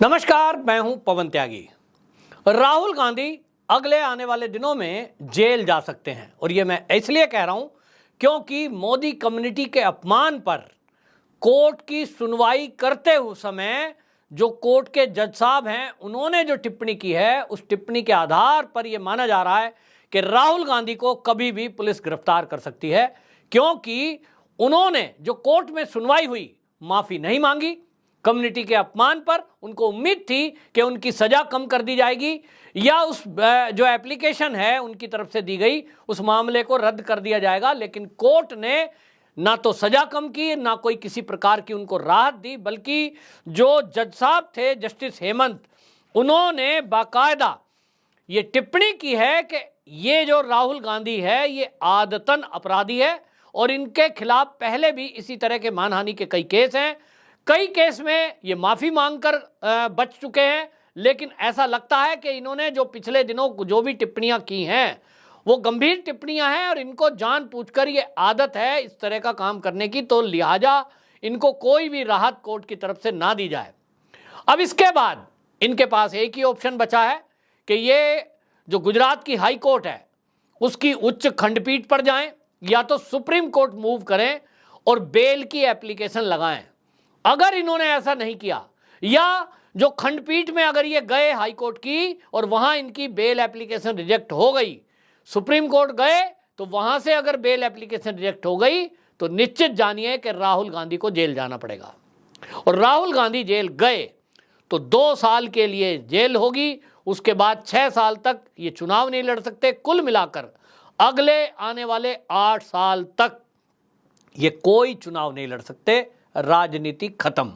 नमस्कार, मैं हूं पवन त्यागी। राहुल गांधी अगले आने वाले दिनों में जेल जा सकते हैं और ये मैं इसलिए कह रहा हूं क्योंकि मोदी कम्युनिटी के अपमान पर कोर्ट की सुनवाई करते हुए समय जो कोर्ट के जज साहब हैं उन्होंने जो टिप्पणी की है उस टिप्पणी के आधार पर यह माना जा रहा है कि राहुल गांधी को कभी भी पुलिस गिरफ्तार कर सकती है, क्योंकि उन्होंने जो कोर्ट में सुनवाई हुई माफी नहीं मांगी। कम्युनिटी के अपमान पर उनको उम्मीद थी कि उनकी सजा कम कर दी जाएगी या उस जो एप्लीकेशन है उनकी तरफ से दी गई उस मामले को रद्द कर दिया जाएगा, लेकिन कोर्ट ने ना तो सजा कम की ना कोई किसी प्रकार की उनको राहत दी, बल्कि जो जज साहब थे जस्टिस हेमंत, उन्होंने बाकायदा ये टिप्पणी की है कि ये जो राहुल गांधी है ये आदतन अपराधी है और इनके खिलाफ पहले भी इसी तरह के मानहानि के कई केस हैं। कई केस में ये माफी मांगकर बच चुके हैं, लेकिन ऐसा लगता है कि इन्होंने जो पिछले दिनों जो भी टिप्पणियां की हैं वो गंभीर टिप्पणियां हैं और इनको जानबूझकर ये आदत है इस तरह का काम करने की, तो लिहाजा इनको कोई भी राहत कोर्ट की तरफ से ना दी जाए। अब इसके बाद इनके पास एक ही ऑप्शन बचा है कि ये जो गुजरात की हाई कोर्ट है उसकी उच्च खंडपीठ पर जाएं या तो सुप्रीम कोर्ट मूव करें और बेल की एप्लीकेशन लगाएं। अगर इन्होंने ऐसा नहीं किया या जो खंडपीठ में अगर ये गए हाई कोर्ट की और वहां इनकी बेल एप्लीकेशन रिजेक्ट हो गई, सुप्रीम कोर्ट गए तो वहां से अगर बेल एप्लीकेशन रिजेक्ट हो गई तो निश्चित जानिए कि राहुल गांधी को जेल जाना पड़ेगा। और राहुल गांधी जेल गए तो 2 साल के लिए जेल होगी, उसके बाद 6 साल तक ये चुनाव नहीं लड़ सकते। कुल मिलाकर अगले आने वाले 8 साल तक ये कोई चुनाव नहीं लड़ सकते, राजनीति खत्म।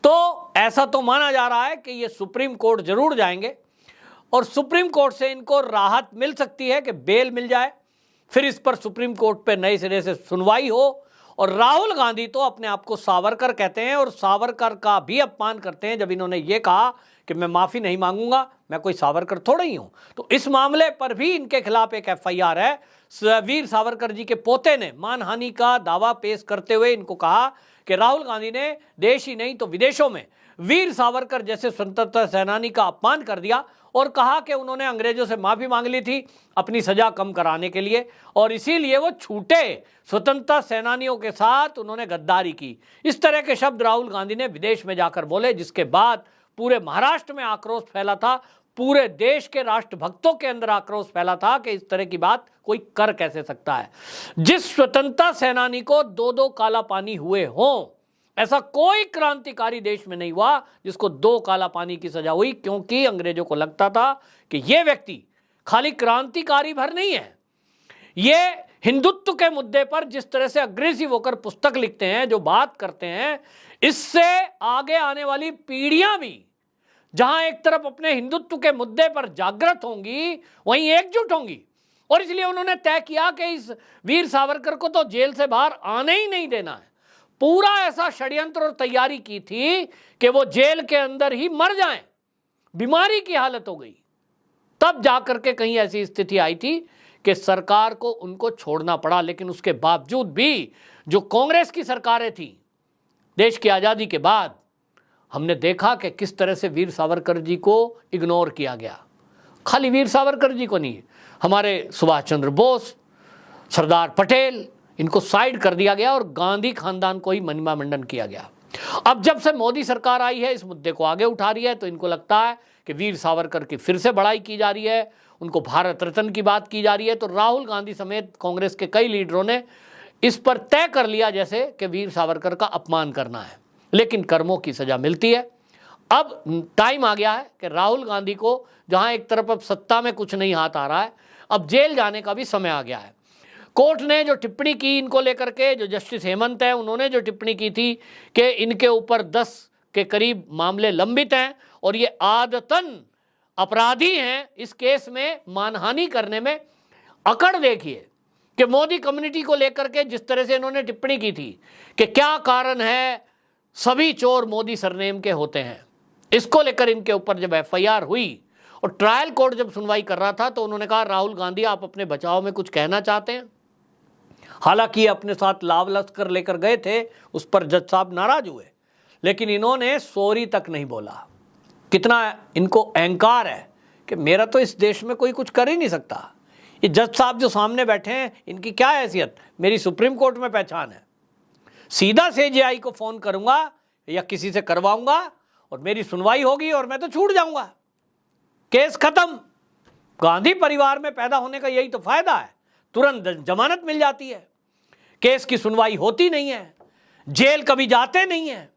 तो ऐसा तो माना जा रहा है कि ये सुप्रीम कोर्ट जरूर जाएंगे और सुप्रीम कोर्ट से इनको राहत मिल सकती है कि बेल मिल जाए, फिर इस पर सुप्रीम कोर्ट पे नए सिरे से सुनवाई हो। और राहुल गांधी तो अपने आप को सावरकर कहते हैं और सावरकर का भी अपमान करते हैं जब इन्होंने ये कहा कि मैं माफी नहीं मांगूंगा, मैं कोई सावरकर थोड़ा ही हूं। तो इस मामले पर भी इनके खिलाफ एक एफआईआर है। वीर सावरकर जी के पोते ने मानहानि का दावा पेश करते हुए इनको कहा कि राहुल गांधी ने देश ही नहीं तो विदेशों में वीर सावरकर जैसे स्वतंत्रता सेनानी का अपमान कर दिया और कहा कि उन्होंने अंग्रेजों से माफी मांग ली थी अपनी सजा कम कराने के लिए और इसीलिए वो छूटे, स्वतंत्रता सेनानियों के साथ उन्होंने गद्दारी की। इस तरह के शब्द राहुल गांधी ने विदेश में जाकर बोले, जिसके बाद पूरे महाराष्ट्र में आक्रोश फैला था, पूरे देश के राष्ट्रभक्तों के अंदर आक्रोश फैला था कि इस तरह की बात कोई कर कैसे सकता है। जिस स्वतंत्रता सेनानी को 2-2 काला पानी हुए हों, ऐसा कोई क्रांतिकारी देश में नहीं हुआ जिसको 2 काला पानी की सजा हुई, क्योंकि अंग्रेजों को लगता था कि यह व्यक्ति खाली क्रांतिकारी भर नहीं है, ये हिंदुत्व के मुद्दे पर जिस तरह से अग्रेसिव होकर पुस्तक लिखते हैं, जो बात करते हैं, इससे आगे आने वाली पीढ़ियां भी जहां एक तरफ अपने हिंदुत्व के मुद्दे पर जागृत होंगी वहीं एकजुट होंगी। और इसलिए उन्होंने तय किया कि इस वीर सावरकर को तो जेल से बाहर आने ही नहीं देना है। पूरा ऐसा षड्यंत्र और तैयारी की थी कि वो जेल के अंदर ही मर जाएं, बीमारी की हालत हो गई। तब जाकर के कहीं ऐसी स्थिति आई थी कि सरकार को उनको छोड़ना पड़ा। लेकिन उसके बावजूद भी जो कांग्रेस की सरकारें थी देश की आज़ादी के बाद, हमने देखा कि किस तरह से वीर सावरकर जी को इग्नोर किया गया। खाली वीर सावरकर जी को नहीं, हमारे सुभाष चंद्र बोस, सरदार पटेल, इनको साइड कर दिया गया और गांधी खानदान को ही महिमा मंडन किया गया। अब जब से मोदी सरकार आई है, इस मुद्दे को आगे उठा रही है, तो इनको लगता है कि वीर सावरकर की फिर से बड़ाई की जा रही है, उनको भारत रत्न की बात की जा रही है। तो राहुल गांधी समेत कांग्रेस के कई लीडरों ने इस पर तय कर लिया जैसे कि वीर सावरकर का अपमान करना है, लेकिन कर्मों की सजा मिलती है। अब टाइम आ गया है कि राहुल गांधी को, जहां एक तरफ अब सत्ता में कुछ नहीं हाथ आ रहा है, अब जेल जाने का भी समय आ गया है। कोर्ट ने जो टिप्पणी की इनको लेकर के, जो जस्टिस हेमंत है उन्होंने जो टिप्पणी की थी कि इनके ऊपर 10 के करीब मामले लंबित हैं और ये आदतन अपराधी हैं, इस केस में मानहानि करने में। अकड़ देखिए कि मोदी कम्युनिटी को लेकर के जिस तरह से इन्होंने टिप्पणी की थी कि क्या कारण है सभी चोर मोदी सरनेम के होते हैं, इसको लेकर इनके ऊपर जब एफआईआर हुई और ट्रायल कोर्ट जब सुनवाई कर रहा था तो उन्होंने कहा, राहुल गांधी आप अपने बचाव में कुछ कहना चाहते हैं। हालांकि अपने साथ लाव लश्कर लेकर गए थे, उस पर जज साहब नाराज हुए, लेकिन इन्होंने सॉरी तक नहीं बोला। कितना इनको अहंकार है कि मेरा तो इस देश में कोई कुछ कर ही नहीं सकता। ये जज साहब जो सामने बैठे हैं, इनकी क्या हैसियत, मेरी सुप्रीम कोर्ट में पहचान है। सीधा सीजेआई को फ़ोन करूंगा या किसी से करवाऊंगा और मेरी सुनवाई होगी और मैं तो छूट जाऊंगा, केस खत्म। गांधी परिवार में पैदा होने का यही तो फायदा है, तुरंत जमानत मिल जाती है, केस की सुनवाई होती नहीं है, जेल कभी जाते नहीं है।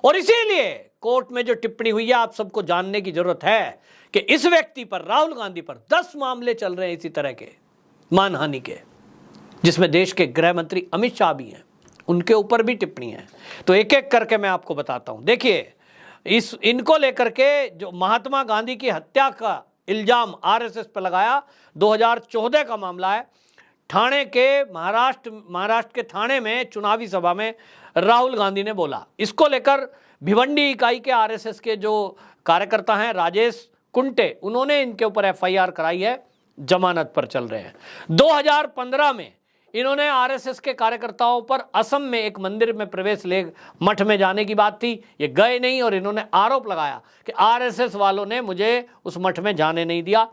और इसीलिए कोर्ट में जो टिप्पणी हुई है, आप सबको जानने की जरूरत है कि इस व्यक्ति पर, राहुल गांधी पर 10 मामले चल रहे हैं इसी तरह के मानहानि के, जिसमें देश के गृह मंत्री अमित शाह भी हैं, उनके ऊपर भी टिप्पणी है। तो एक एक करके मैं आपको बताता हूं। देखिए, इनको लेकर के जो महात्मा गांधी की हत्या का इल्जाम आरएसएस पर लगाया, 2014 का मामला है। ठाणे के महाराष्ट्र के ठाणे में चुनावी सभा में राहुल गांधी ने बोला। इसको लेकर भिवंडी इकाई के आरएसएस के जो कार्यकर्ता हैं राजेश कुंटे, उन्होंने इनके ऊपर एफआईआर कराई है, जमानत पर चल रहे हैं। 2015 में इन्होंने आरएसएस के कार्यकर्ताओं पर असम में एक मंदिर में प्रवेश ले मठ में जाने की बात थी, ये गए नहीं और इन्होंने आरोप लगाया कि आरएसएस वालों ने मुझे उस मठ में जाने नहीं दिया।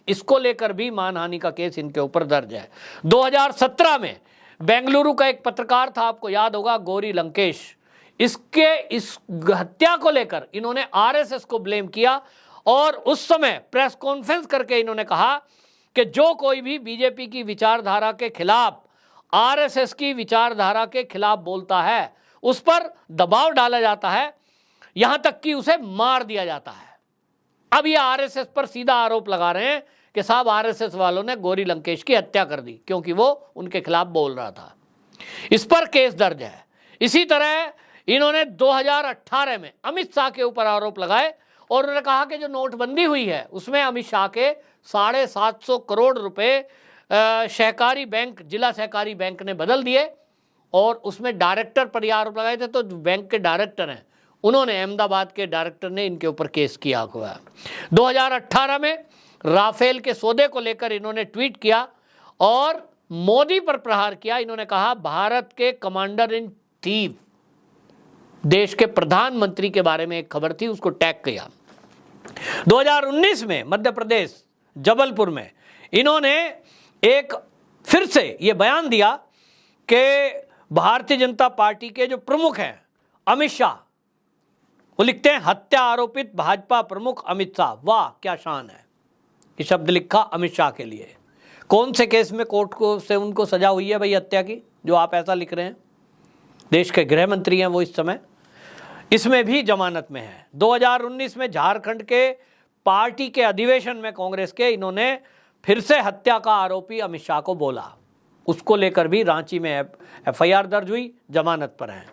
इसको लेकर भी मानहानि का केस इनके ऊपर दर्ज है। 2017 में बेंगलुरु का एक पत्रकार था, आपको याद होगा, गौरी लंकेश, इस हत्या को लेकर इन्होंने आरएसएस को ब्लेम किया और उस समय प्रेस कॉन्फ्रेंस करके इन्होंने कहा कि जो कोई भी बीजेपी की विचारधारा के खिलाफ, आरएसएस की विचारधारा के खिलाफ बोलता है, उस पर दबाव डाला जाता है, यहां तक कि उसे मार दिया जाता है। अब ये आरएसएस पर सीधा आरोप लगा रहे हैं कि साहब आरएसएस वालों ने गौरी लंकेश की हत्या कर दी क्योंकि वो उनके खिलाफ बोल रहा था। इस पर केस दर्ज है। इसी तरह इन्होंने 2018 में अमित शाह के ऊपर आरोप लगाए और उन्होंने कहा कि जो नोटबंदी हुई है उसमें अमित शाह के 750 करोड़ रुपए सहकारी बैंक, जिला सहकारी बैंक ने बदल दिए और उसमें डायरेक्टर पर यह आरोप लगाए थे। तो बैंक के डायरेक्टर हैं, उन्होंने, अहमदाबाद के डायरेक्टर ने इनके ऊपर केस किया हुआ है। 2018 में राफेल के सौदे को लेकर इन्होंने ट्वीट किया और मोदी पर प्रहार किया। इन्होंने कहा भारत के कमांडर इन चीफ, देश के प्रधानमंत्री के बारे में एक खबर थी, उसको टैग किया। 2019 में मध्य प्रदेश जबलपुर में इन्होंने एक फिर से ये बयान दिया कि भारतीय जनता पार्टी के जो प्रमुख हैं अमित शाह, वो लिखते हैं हत्या आरोपित भाजपा प्रमुख अमित शाह। वाह क्या शान है, ये शब्द लिखा अमित शाह के लिए। कौन से केस में कोर्ट को से उनको सजा हुई है भाई हत्या की, जो आप ऐसा लिख रहे हैं? देश के गृह मंत्री हैं वो इस समय, इसमें भी जमानत में है। 2019 में झारखंड के पार्टी के अधिवेशन में कांग्रेस के, इन्होंने फिर से हत्या का आरोपी अमित शाह को बोला, उसको लेकर भी रांची में एफआईआर दर्ज हुई, जमानत पर है।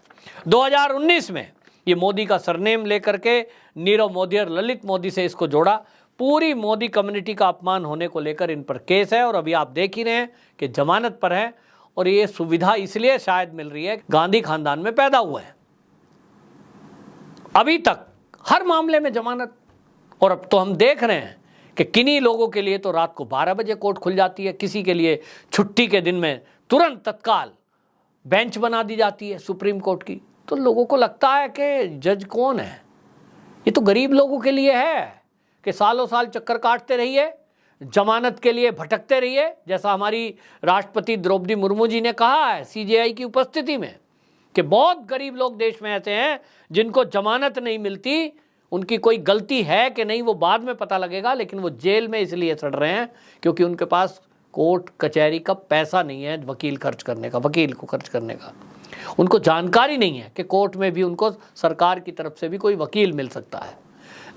2019 में ये मोदी का सरनेम लेकर के नीरव मोदी और ललित मोदी से इसको जोड़ा, पूरी मोदी कम्युनिटी का अपमान होने को लेकर इन पर केस है और अभी आप देख ही रहे हैं कि जमानत पर है। और ये सुविधा इसलिए शायद मिल रही है, गांधी खानदान में पैदा हुए हैं, अभी तक हर मामले में जमानत। और अब तो हम देख रहे हैं कि किन्हीं लोगों के लिए तो रात को 12 बजे कोर्ट खुल जाती है, किसी के लिए छुट्टी के दिन में तुरंत तत्काल बेंच बना दी जाती है सुप्रीम कोर्ट की। तो लोगों को लगता है कि जज कौन है, ये तो गरीब लोगों के लिए है कि सालों साल चक्कर काटते रहिए, जमानत के लिए भटकते रहिए, जैसा हमारी राष्ट्रपति द्रौपदी मुर्मू जी ने कहा है सीजेआई की उपस्थिति में कि बहुत गरीब लोग देश में ऐसे हैं जिनको जमानत नहीं मिलती। उनकी कोई गलती है कि नहीं वो बाद में पता लगेगा, लेकिन वो जेल में इसलिए सड़ रहे हैं क्योंकि उनके पास कोर्ट कचहरी का पैसा नहीं है वकील खर्च करने का, वकील को खर्च करने का। उनको जानकारी नहीं है कि कोर्ट में भी उनको सरकार की तरफ से भी कोई वकील मिल सकता है।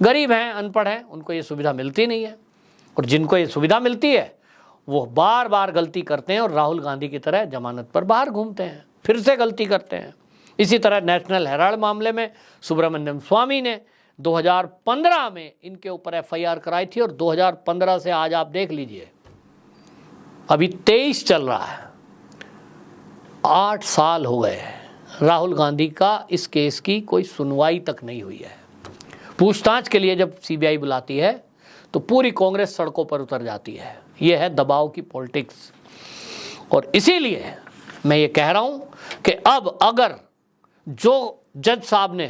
गरीब हैं, अनपढ़ हैं, उनको ये सुविधा मिलती नहीं है। और जिनको ये सुविधा मिलती है वो बार बार गलती करते हैं और राहुल गांधी की तरह जमानत पर बाहर घूमते हैं, फिर से गलती करते हैं। इसी तरह नेशनल हेराल्ड मामले में सुब्रमण्यम स्वामी ने 2015 में इनके ऊपर एफआईआर कराई थी और 2015 से आज आप देख लीजिए अभी 23 चल रहा है, 8 साल हो गए। राहुल गांधी का इस केस की कोई सुनवाई तक नहीं हुई है। पूछताछ के लिए जब सीबीआई बुलाती है तो पूरी कांग्रेस सड़कों पर उतर जाती है। यह है दबाव की पॉलिटिक्स। और इसीलिए मैं ये कह रहा हूं कि अब अगर जो जज साहब ने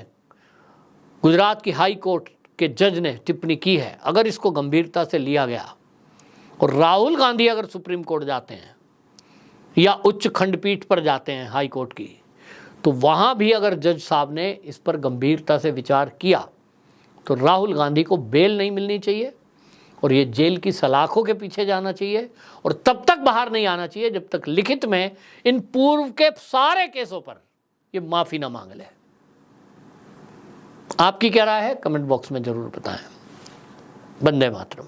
गुजरात की हाई कोर्ट के जज ने टिप्पणी की है, अगर इसको गंभीरता से लिया गया और राहुल गांधी अगर सुप्रीम कोर्ट जाते हैं या उच्च खंडपीठ पर जाते हैं हाई कोर्ट की, तो वहां भी अगर जज साहब ने इस पर गंभीरता से विचार किया तो राहुल गांधी को बेल नहीं मिलनी चाहिए और ये जेल की सलाखों के पीछे जाना चाहिए और तब तक बाहर नहीं आना चाहिए जब तक लिखित में इन पूर्व के सारे केसों पर ये माफी ना मांग ले। आपकी क्या राय है कमेंट बॉक्स में जरूर बताएं। वंदे मातरम।